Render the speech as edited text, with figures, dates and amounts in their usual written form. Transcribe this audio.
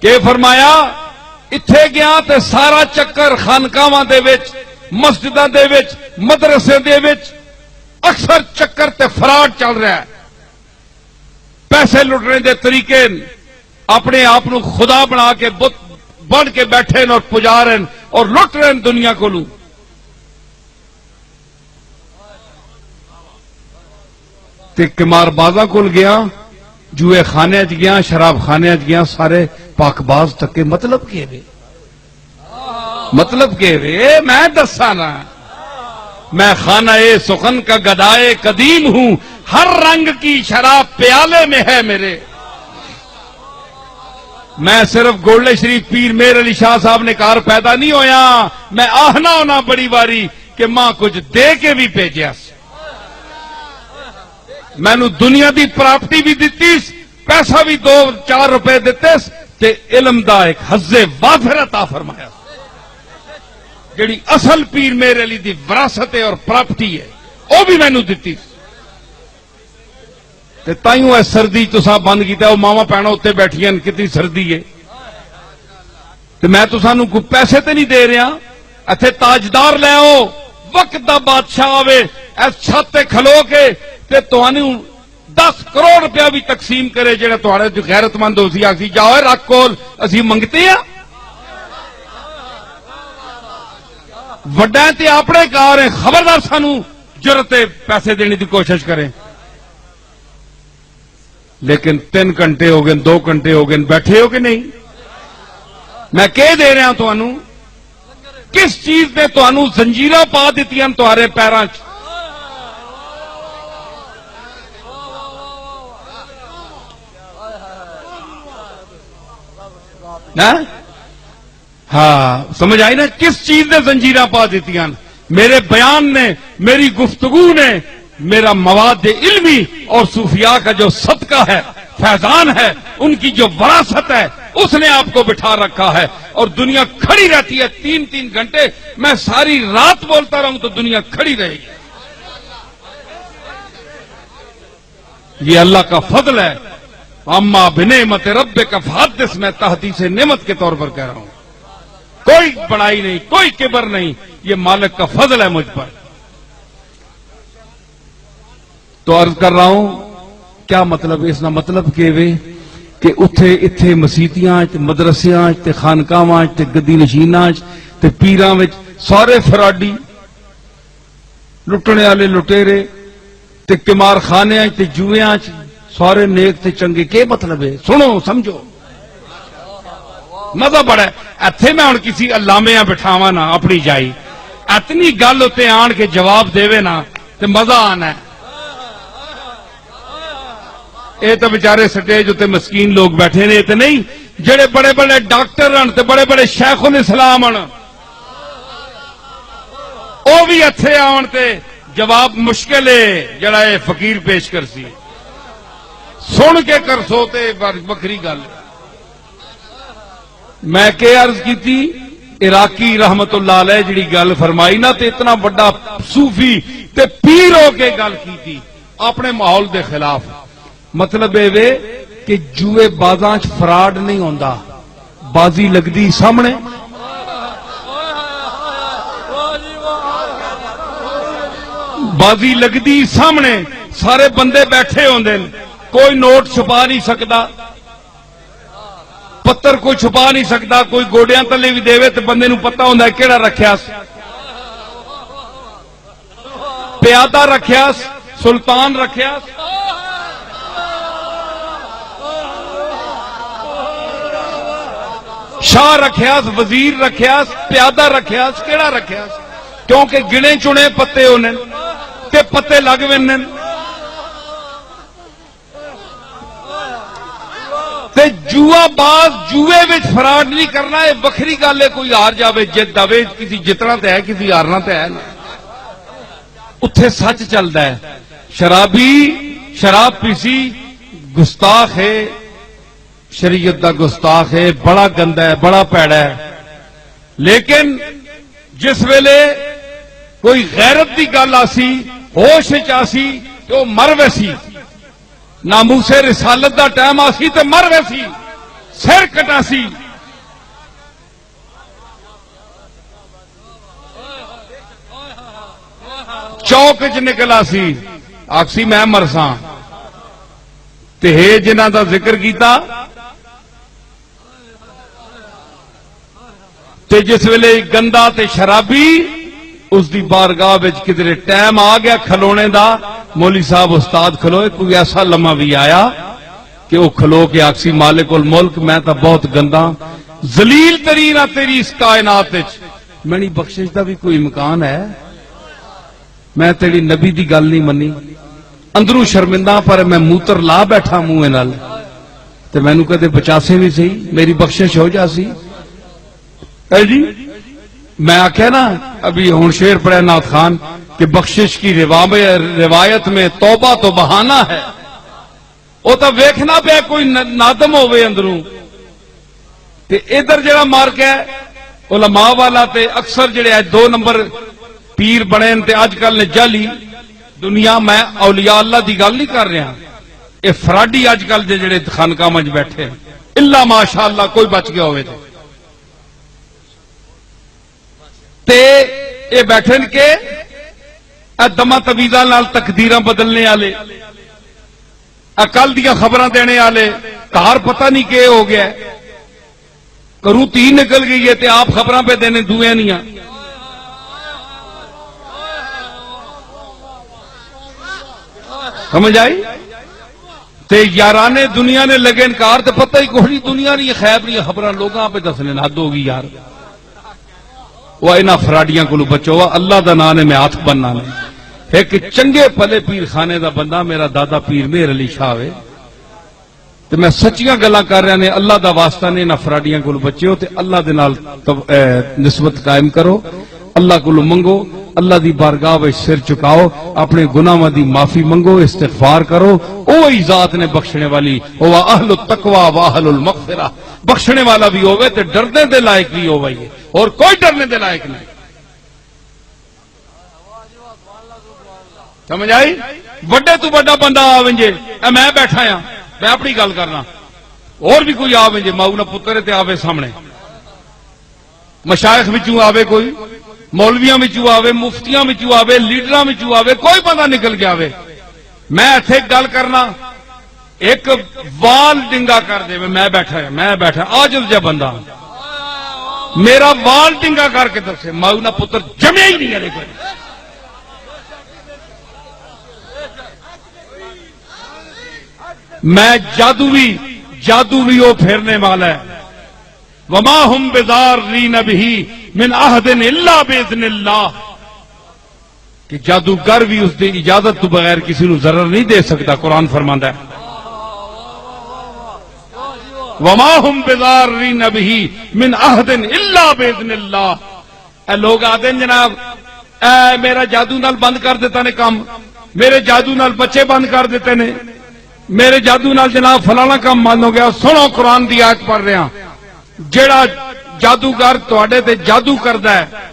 کہ فرمایا اتھے گیا تے سارا چکر خانقاواں دے وچ مسجداں دے وچ مدرسے دے وچ اکثر چکر تے فراڈ چل رہا ہے، پیسے لٹنے دے طریقے اپنے آپ نو خدا بنا کے بت بن کے بیٹھے اور پجارے اور لٹ رہے دنیا کو لوں. تے قمار بازاں کول گیا، جوئے خانے چ گیا، شراب خانے چ گیا، سارے پاک باز تکے. مطلب کہ وے مطلب کہ وے میں دسا نا، میں خانہ سخن کا گدائے قدیم ہوں، ہر رنگ کی شراب پیالے میں ہے میرے. میں صرف گولڈے شریف پیر میر علی شاہ صاحب نے کار پیدا نہیں ہویا، میں آہنا ہونا بڑی باری کہ ماں کچھ دے کے بھی بھیجیا، میں نو دنیا دی پراپرٹی بھی دیتی، پیسہ بھی 2-4 روپے دیتے تے علم دا ایک حظ وافر عطا فرمایا، جڑی اصل پیر میرے علی دی وراثت اور پراپرٹی ہے وہ بھی میں نو دیتی. تے تائیوں ہے سردی تساں بند کیتا، وہ ماما پینا اتنے بیٹھیاں کتنی سردی ہے. تے میں تساں نو کوئی پیسے تے نہیں دے رہا، ایتھے تاجدار لے آؤ، وقت دا بادشاہ آوے اس چھت تے کھلو کے تے تانوں 10 کروڑ روپیہ بھی تقسیم کرے، جڑا تہاڈے جو غیرت مند ہو سی آکھی جاؤ رکھ کول اسی منگتے ہیں. وڈا تے اپنے کار ہیں، خبردار سانو جرت پیسے دینے دی کوشش کریں. لیکن 3 گھنٹے ہو گئے، 2 گھنٹے ہو گئے، بیٹھے ہو کہ نہیں؟ میں کہہ دے رہا تانوں، کس چیز نے تانوں زنجیراں پا دیتی ہیں تہاڈے پیراں چ؟ ہاں سمجھ آئی نا، کس چیز نے زنجیراں پا دیتی ہیں؟ میرے بیان نے، میری گفتگو نے، میرا مواد علمی اور صوفیاء کا جو صدقہ ہے، فیضان ہے، ان کی جو وراثت ہے، اس نے آپ کو بٹھا رکھا ہے. اور دنیا کھڑی رہتی ہے 3-3 گھنٹے. میں ساری رات بولتا رہوں تو دنیا کھڑی رہے گی. یہ اللہ کا فضل ہے. اما بنعمت ربک فحدث، میں تحدیث نعمت کے طور پر کہہ رہا ہوں. کوئی بڑائی نہیں، کوئی کبر نہیں، یہ مالک کا فضل ہے مجھ پر. تو عرض کر رہا ہوں کیا مطلب اس نا مطلب کہ اتھے اتھے مسیتیاں مدرسیاں تے خانقاواں تے گدی نشیناں تے پیراں وچ سارے فراڈی، لٹنے والے لٹیرے تے قمار خانے تے جوئیاں سارے نیک تے چنگے. کیا مطلب ہے؟ سنو سمجھو، مزہ بڑا ہے. ایتھے میں ہن کسی علامے بٹھاواں نا اپنی جائی، اتنی گل اتنے آن کے جواب دے نا تے مزہ آنا ہے. اے تو بیچارے سٹیج اتنے مسکین لوگ بیٹھے نے، تے نہیں جڑے بڑے بڑے ڈاکٹر ہن تے بڑے بڑے شیخ الاسلام ہن، وہ بھی اتنے آن تے جواب مشکل ہے جڑا اے فقیر پیش کر سی. سن کے کر سو تے بکری گل. میں کہ عرض کی تھی، عراقی رحمت اللہ علیہ جڑی گل فرمائی نا تے اتنا بڑا صوفی تے پیر ہو کے گل کی تھی اپنے ماحول دے خلاف. مطلب اے کہ جوئے بازاں چ فراڈ نہیں ہوندا، بازی لگدی سامنے. بازی لگدی سامنے، سارے بندے بیٹھے ہوندے، کوئی نوٹ چھپا نہیں سکتا، پتر کوئی چھپا نہیں سکتا. کوئی گوڈیاں تلے بھی دے تو بندے نو پتہ ہوندا ہے کیڑا رکھیا، پیادہ رکھیا، سلطان رکھیا، شاہ رکھیا، وزیر رکھیا، پیادہ رکھیا، کیڑا رکھیا؟ کیونکہ گنے چنے پتے ہونے تے پتے لگ وینے. تے جوا باز جوئے وچ فراڈ نہیں کرنا، یہ بکری گل ہے. کوئی ہار جاوے جت دے، کسی جتنا تے ہے کسی ہارنا تے ہے نا. اتھے سچ چلتا ہے. شرابی شراب پیسی گستاخ ہے، شریعت دا گستاخ ہے، بڑا گندا ہے، بڑا پیڑا ہے. لیکن جس ویلے کوئی غیرت دی گل آسی، ہوش آسی تو وہ مر ویسی. ناموس رسالت دا ٹائم آسی تے مر ویسی. سر کٹا سی چوک چ نکلا سی آکسی میں مرساں تے ہے جنہاں دا ذکر کیتا تے جس ویلے گندا تے شرابی اس دی بارگاہ وچ کدھر ٹائم آ گیا کھلونے دا مولی صاحب استاد کھلوئے کوئی ایسا لمحہ بھی آیا کہ وہ کھلو کے آکسی مالک الملک میں تا بہت گندا ذلیل ترین تیری اس کائنات وچ میری بخشش دا بھی کوئی امکان ہے میں تیری نبی دی گل نہیں منی اندروں شرمندہ پر میں موتر لا بیٹھا منہ نال تے مینوں کدے بچاسے بھی صحیح میری بخشش ہو جاسی اے جی میں آکھیا نا ابھی ہن شعر پڑھا نعت خان کہ بخشش کی روایت میں توبہ تو بہانہ ہے وہ تو ویکھنا پہ کوئی نادم ہوئے اندروں تے ادھر جڑا مار کے علماء والا تے اکثر جڑے دو نمبر پیر بنے تے اج کل نے جعلی دنیا میں اولیاء اللہ دی گل نہیں کر رہا اے فراڈی اج کل دے جڑے خانقاہ وچ بیٹھے الا ماشاءاللہ کوئی بچ گیا ہوئے تے اے بیٹھن کے دما تویزاں نال تقدیراں بدلنے والے اکل دیا خبراں دینے والے کار پتہ نہیں کہ ہو گیا کروں تین نکل گئی ہے تے آپ خبراں پہ دینے دوئے نہیں ہیں سمجھ آئی تے یارانے دنیا نے لگے انکار تے پتہ ہی کوئی دنیا نہیں خیب نہیں خبراں لوگاں پہ دسنے حد ہوگی یار وہ انہاں فراڈیاں کو بچو اللہ دا نام نے میں ہاتھ بننا نہیں ایک چنگے پلے پیر خانے دا بندہ میرا دادا پیر مہر علی شاہ ہے تے میں سچیاں گلاں کر رہا نے اللہ دا واسطہ نے انہاں فراڈیاں کو بچو تے اللہ دے نال نسبت قائم کرو اللہ کو منگو اللہ دی بارگاہ وچ سر چکاؤ اپنے گناہاں دی معافی منگو استغفار کرو اوہی ذات نے بخشنے والی او اہل التقوی و اہل المغفرہ بخشنے والا بھی ہوے تے ڈرنے دے لائق بھی ہوے اور کوئی ڈرنے دے لائق نہیں سمجھ آئی وڈے تو بڑا بندہ آویں میں بیٹھا ہاں میں اپنی گل کرنا اور بھی کوئی آویں ماؤ نہ پتر تے آوے سامنے مشائخ وچوں آوے کوئی مولویاں وچوں آوے مفتیاں وچوں آوے لیڈراں وچوں آوے کوئی بندہ نکل کے آوے میں ایتھے گل کرنا ایک وال ڈنگا کر دے میں بیٹھا عاجز جا بندہ میرا وال ڈنگا کر کے دسے ماؤ نہ پتر جمیا ہی نہیں ہے کوئی میں جادو بھی وہ پھیرنے والا ہے وما ہم بضارین بہ من عہد الا باذن اللہ کہ جادوگر بھی اس دی اجازت تو بغیر کسی نو ضرر نہیں دے سکتا قرآن فرماندا ہے وما ہم بضارین بہ من عہد الا باذن اللہ اے لوگ آتے ہیں جناب اے میرا جادو نال بند کر دیتا نے کام میرے جادو نال بچے بند کر دیتے نے میرے جادو نال جناب فلانا کام بند ہو گیا سنو قرآن دی آیت پڑھ رہے ہیں جیڑا جادوگر تواڈے تے جادو کردا ہے